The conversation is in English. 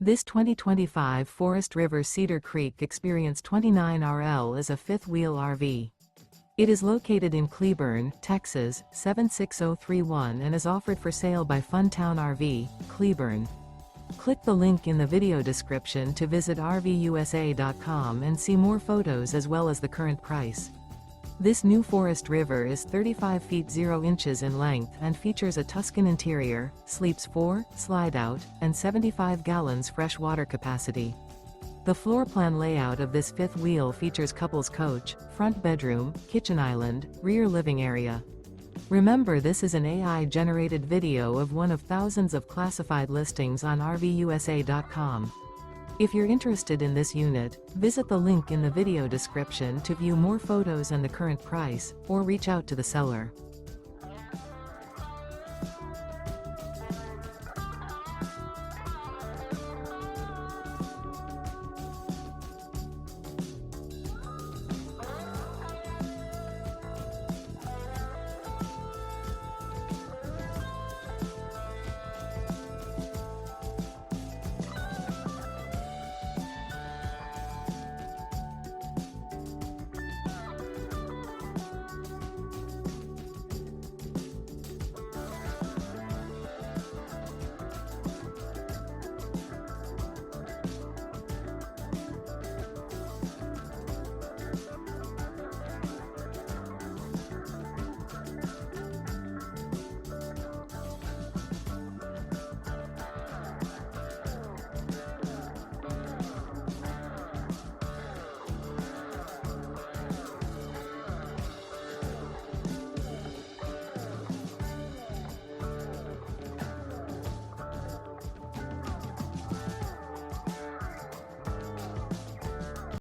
This 2025 Forest River Cedar Creek Experience 29RL is a fifth-wheel RV. It is located in Cleburne, Texas, 76031 and is offered for sale by Funtown RV, Cleburne. Click the link in the video description to visit RVUSA.com and see more photos as well as the current price. This new Forest River is 35 feet 0 inches in length and features a TUSCAN interior, sleeps 4, Slideout, and 75 gallons fresh water capacity. The floor plan layout of this fifth wheel features couples coach, front bedroom, kitchen island, rear living area. Remember, this is an AI-generated video of one of thousands of classified listings on RVUSA.com. If you're interested in this unit, visit the link in the video description to view more photos and the current price, or reach out to the seller.